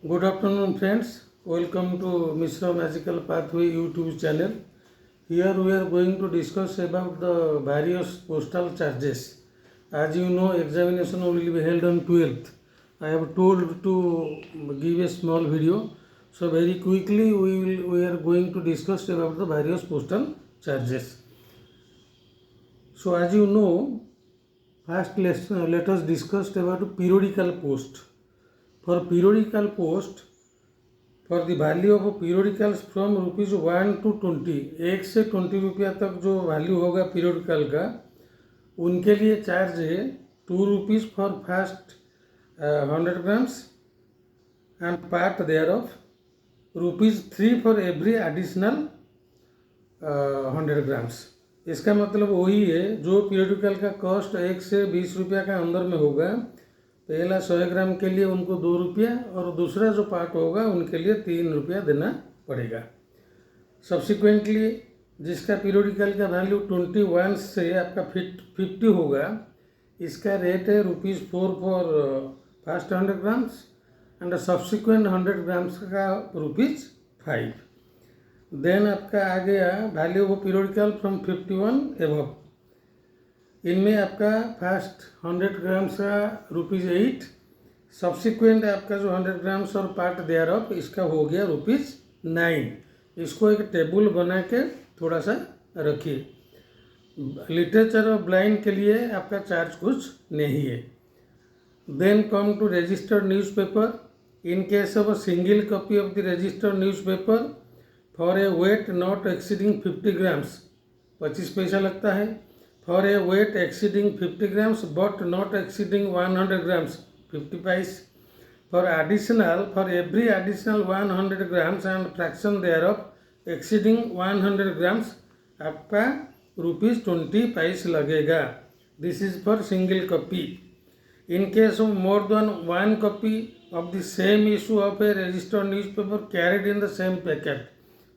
Good afternoon, friends. Welcome to Mishra Magical Pathway YouTube channel. Here we are going to discuss about the various postal charges. As you know, examination will be held on 12th. I have told to give a small video. So very quickly we are going to discuss about the various postal charges. So as you know, first let us discuss about periodical post. For periodical post, for the value of periodicals from rupees 1 to 20, 1 से 20 रुपया तक जो value होगा periodical का, उनके लिए charge है 2 rupees for first 100 grams and part thereof ₹3 for every additional 100 grams. इसका मतलब वही है, जो पीरियडिकल का कॉस्ट 1 से 20 रुपया का अंदर में होगा, पहला 100 ग्राम के लिए उनको 2 रुपया और दूसरा जो पार्ट होगा उनके लिए 3 रुपया देना पड़ेगा। सब्सिक्वेंटली जिसका पीरियडिकल का वैल्यू 21 से आपका 50 होगा, इसका रेट है ₹4 for first 100 grams and subsequent 100 grams का ₹5। देन आपका आ गया value of periodical from 51 above. इनमें आपका फर्स्ट 100 ग्राम्स का ₹8, सब्सिक्वेंट आपका जो 100 grams or part there of इसका हो गया ₹9। इसको एक टेबल बना के थोड़ा सा रखिए। लिटरेचर और ब्लाइंड के लिए आपका चार्ज कुछ नहीं है। Then come to registered newspaper. In case of a single copy of the registered newspaper for a weight not exceeding 50 grams 25 पैसा लगता है। For a weight exceeding 50 grams but not exceeding 100 grams 50 paise. For every additional 100 grams and fraction thereof exceeding 100 grams आपका ₹20 paise लगेगा। This is for single copy. In case of more than one copy of the same issue of a registered newspaper carried in the same packet,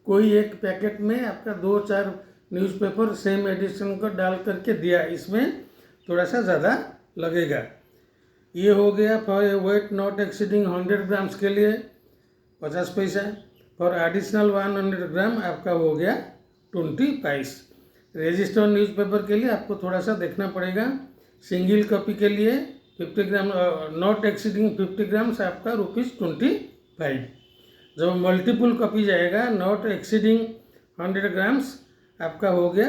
कोई एक packet में आपका 2-4 newspaper same addition को डाल करके दिया, इसमें थोड़ा सा ज़्यादा लगेगा। ये हो गया for a weight not exceeding 100 grams के लिए 50 पैसा। फॉर एडिशनल 100 ग्राम आपका हो गया 20 पैस। रजिस्टर्ड न्यूज़पेपर के लिए आपको थोड़ा सा देखना पड़ेगा। सिंगल कॉपी के लिए 50 ग्राम नॉट एक्सीडिंग 50 ग्राम्स आपका ₹25। जब मल्टीपल कॉपी जाएगा नॉट एक्सीडिंग 100 ग्राम्स आपका हो गया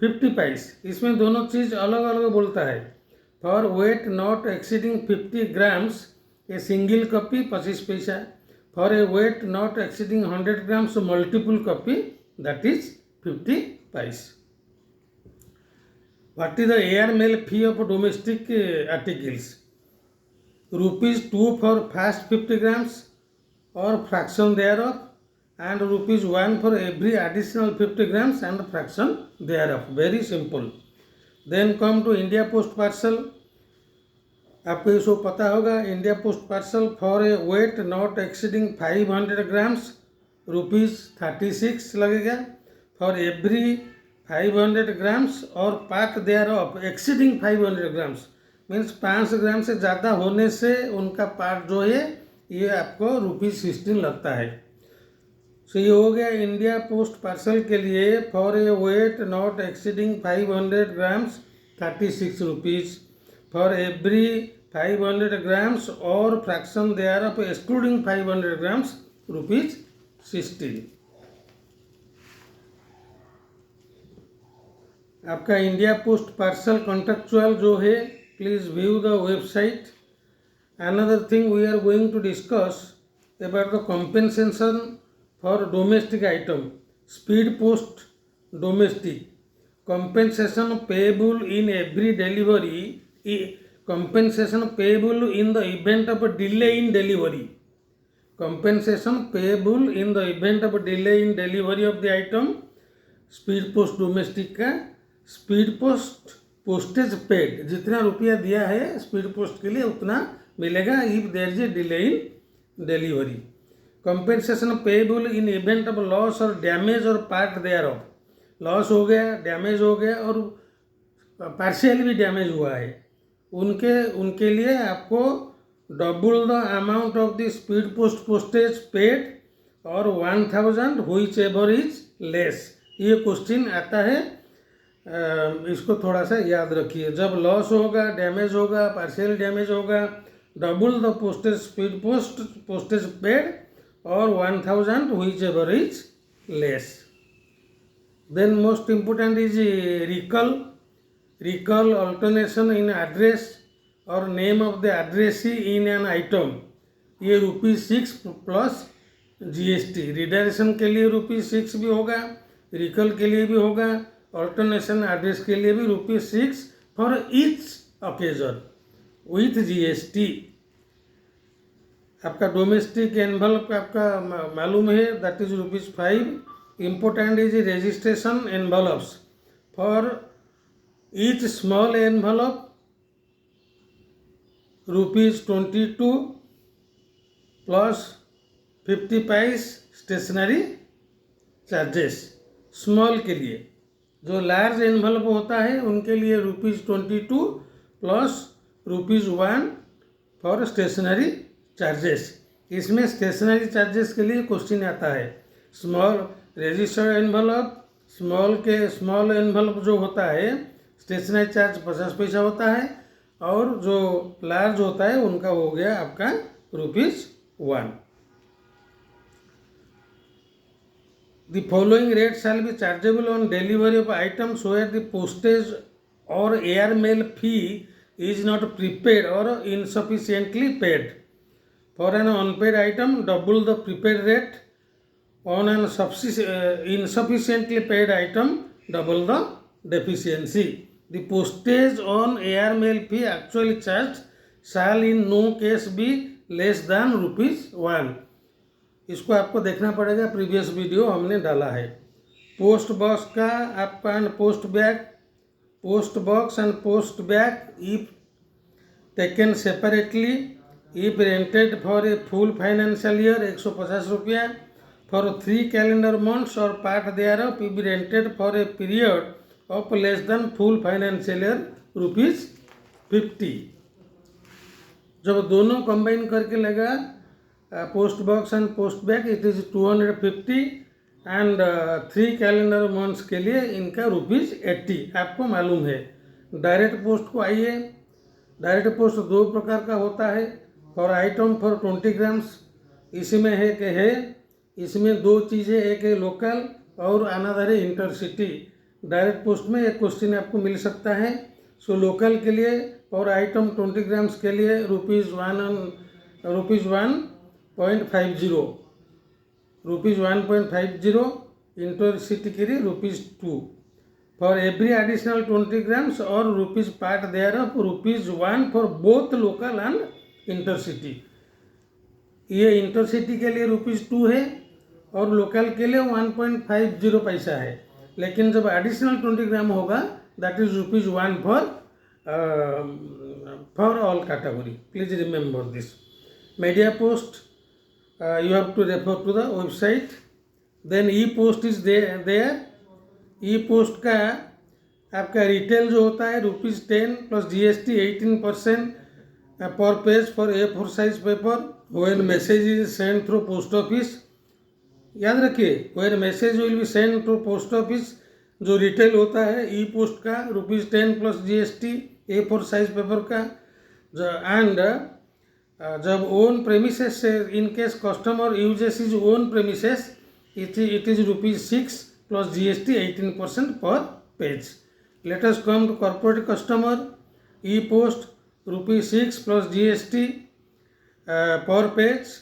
50 पैस। इसमें दोनों चीज़ अलग अलग बोलता है। For weight not exceeding 50 grams a single copy 25 paisa. For a weight not exceeding 100 grams multiple copy that is 50 paise. What is the air mail fee of domestic articles? ₹2 for first 50 grams और fraction thereof and ₹1 for every additional 50 grams and fraction thereof. Very simple. Then come to India Post Parcel. आपको ये सब पता होगा। India post parcel for a weight not exceeding 500 grams ₹36 लगेगा। For every 500 grams or part thereof exceeding 500 grams means 500 gram से ज़्यादा होने से उनका पार्ट जो है ये आपको ₹16 लगता है। सो ये हो गया इंडिया पोस्ट पार्सल के लिए। For a weight not exceeding 500 grams 36 rupees. For every 500 grams और fraction thereof excluding 500 grams ₹16। आपका इंडिया पोस्ट पार्सल कॉन्ट्रेक्चुअल जो है, please view the website. Another thing we are going to discuss about the compensation for domestic item. Speed post domestic compensation payable in every delivery, compensation payable in the event of a delay in delivery, compensation payable in the event of a delay in delivery of the item। Speed post domestic का speed post postage paid, जितना रुपया दिया है speed post के लिए उतना मिलेगा if there is a delay in delivery. Compensation payable in event of loss or damage or part thereof. Loss हो गया, डैमेज हो गया और पार्शियल भी डैमेज हुआ है, उनके लिए आपको double the amount of the speed post postage paid और 1000 whichever is less। ये क्वेश्चन आता है, इसको थोड़ा सा याद रखिए। जब लॉस होगा, डैमेज होगा, पार्शियल डैमेज होगा, double the postage speed postage paid और 1000 whichever is less। Then most important is recall alternation in address और name of the addressee in an item। ये ₹6 प्लस GST। रिडायरेक्शन के लिए ₹6 भी होगा, रिकॉल के लिए भी होगा, ऑल्टरनेशन एड्रेस के लिए भी ₹6 for each occasion with GST। आपका डोमेस्टिक एनवलप आपका मालूम है, that is ₹5। Important is registration envelopes for each small envelope ₹22 plus 50 पैस स्टेशनरी चार्जेस। स्मॉल के लिए, जो लार्ज एनवलप होता है उनके लिए ₹22 प्लस ₹1 फॉर स्टेशनरी चार्जेस। इसमें स्टेशनरी चार्जेस के लिए क्वेश्चन आता है। Small registered envelope, small envelope जो होता है स्टेशनरी चार्ज 50 पैसा होता है, और जो लार्ज होता है उनका हो गया आपका ₹1। The following rates shall be chargeable on delivery of items where the postage or airmail fee is not prepaid or insufficiently paid। For an unpaid item, double the prepaid rate। On an insufficiently paid item, double the deficiency। The postage on airmail fee actually charged shall in no case be less than ₹1। इसको आपको देखना पड़ेगा, previous video हमने डाला है। Post box का आपका and post box and post bag if taken separately, if rented for a full financial year ₹150, for 3 calendar months और part thereof if rented for a period of less than full financial year ₹50। जब दोनों combine करके लगा post box and post bag, it is 250 and 3 calendar months के लिए इनका ₹80 आपको मालूम है। डायरेक्ट पोस्ट को आइए, डायरेक्ट पोस्ट 2 प्रकार का होता है। फॉर आइटम फॉर 20 ग्राम्स, इसमें इसमें 2 चीज़ें, एक है लोकल और अनदर है इंटरसिटी। डायरेक्ट पोस्ट में एक क्वेश्चन आपको मिल सकता है। सो लोकल के लिए और आइटम 20 ग्राम्स के लिए ₹1.50, इंटरसिटी के लिए ₹2। For every additional 20 grams or rupees part thereof ₹1 for both local and intercity. ये इंटरसिटी के लिए ₹2 है और लोकल के लिए 1.50 पैसा है। लेकिन जब एडिशनल 20 ग्राम होगा that is ₹1 for all category. Please remember this. Media post, you have to refer to the website। then e-post is there। e-post का आपका रिटेल जो होता है ₹10 plus GST 18% per page for A4 size paper. when message is sent through post office, याद रखिए when message will be sent through post office, जो retail होता है ई पोस्ट का ₹10 plus GST A4 size paper का। And जब own premises से, in case customer uses is own premises, it is ₹6 plus GST 18% per page. Let us come to corporate customer. E post ₹6 plus GST per page